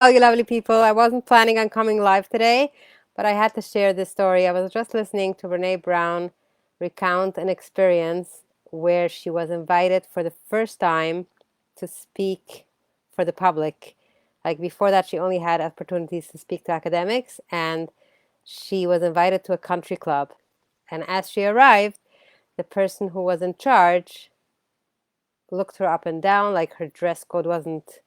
Hello, you lovely people. I wasn't planning on coming live today, but I had to share this story. I was just listening to Brene Brown recount an experience where she was invited for the first time to speak for the public. Like before that, she only had opportunities to speak to academics, and she was invited to a country club. And as she arrived, the person who was in charge looked her up and down, like her dress code wasn't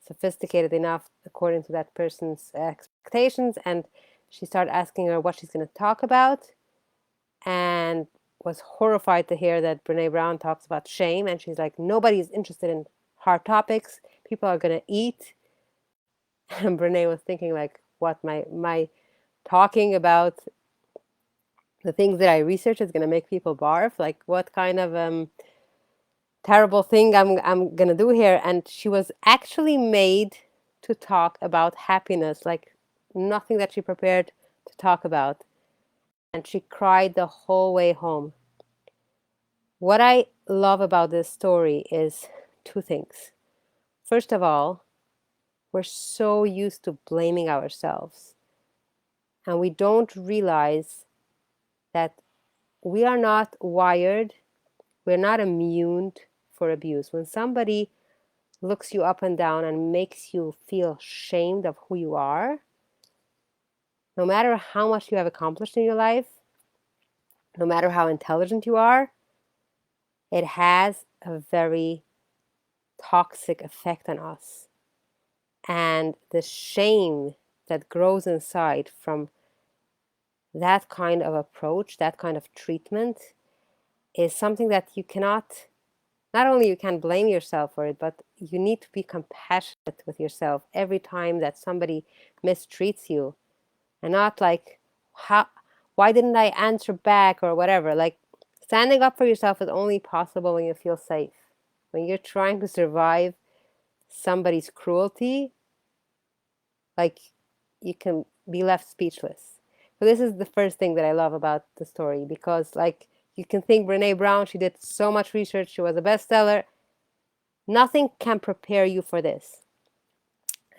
sophisticated enough according to that person's expectations, and she started asking her what she's going to talk about, and was horrified to hear that Brene Brown talks about shame, and she's like, nobody's interested in hard topics. People are going to eat. And Brene was thinking like, what, my talking about the things that I research is going to make people barf? Like, what kind of terrible thing I'm gonna do here? And she was actually made to talk about happiness, like nothing that she prepared to talk about. And she cried the whole way home. What I love about this story is two things. First of all, we're so used to blaming ourselves, and we don't realize that we are not wired, we're not immune for abuse. When somebody looks you up and down and makes you feel ashamed of who you are, no matter how much you have accomplished in your life, no matter how intelligent you are, it has a very toxic effect on us. And the shame that grows inside from that kind of approach, that kind of treatment, is something that you cannot, not only you can't blame yourself for it, but you need to be compassionate with yourself every time that somebody mistreats you, and not like, how, why didn't I answer back or whatever. Like, standing up for yourself is only possible when you feel safe. When you're trying to survive somebody's cruelty, like, you can be left speechless. So this is the first thing that I love about the story, because like, you can think Brene Brown, she did so much research, she was a bestseller. Nothing can prepare you for this.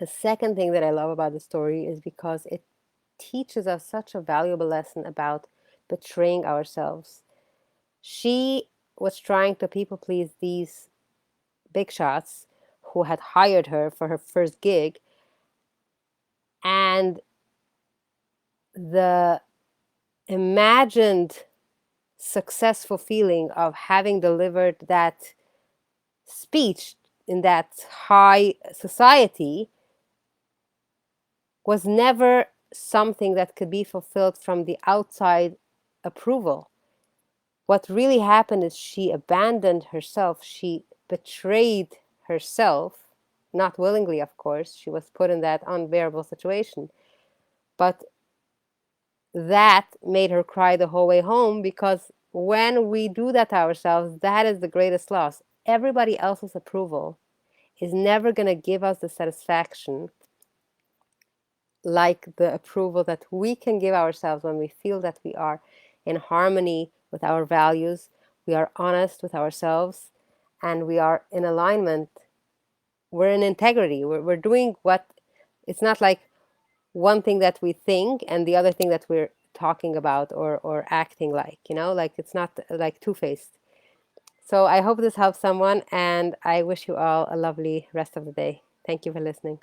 The second thing that I love about the story is because it teaches us such a valuable lesson about betraying ourselves. She was trying to people please these big shots who had hired her for her first gig, and the imagined successful feeling of having delivered that speech in that high society was never something that could be fulfilled from the outside approval. What really happened is she abandoned herself. She betrayed herself, not willingly, of course. She was put in that unbearable situation. But that made her cry the whole way home, because when we do that to ourselves, that is the greatest loss. Everybody else's approval is never going to give us the satisfaction like the approval that we can give ourselves when we feel that we are in harmony with our values, we are honest with ourselves, and we are in alignment. We're in integrity. We're doing what, it's not like one thing that we think and the other thing that we're talking about or acting like, like it's not like two-faced. So I hope this helps someone, and I wish you all a lovely rest of the day. Thank you for listening.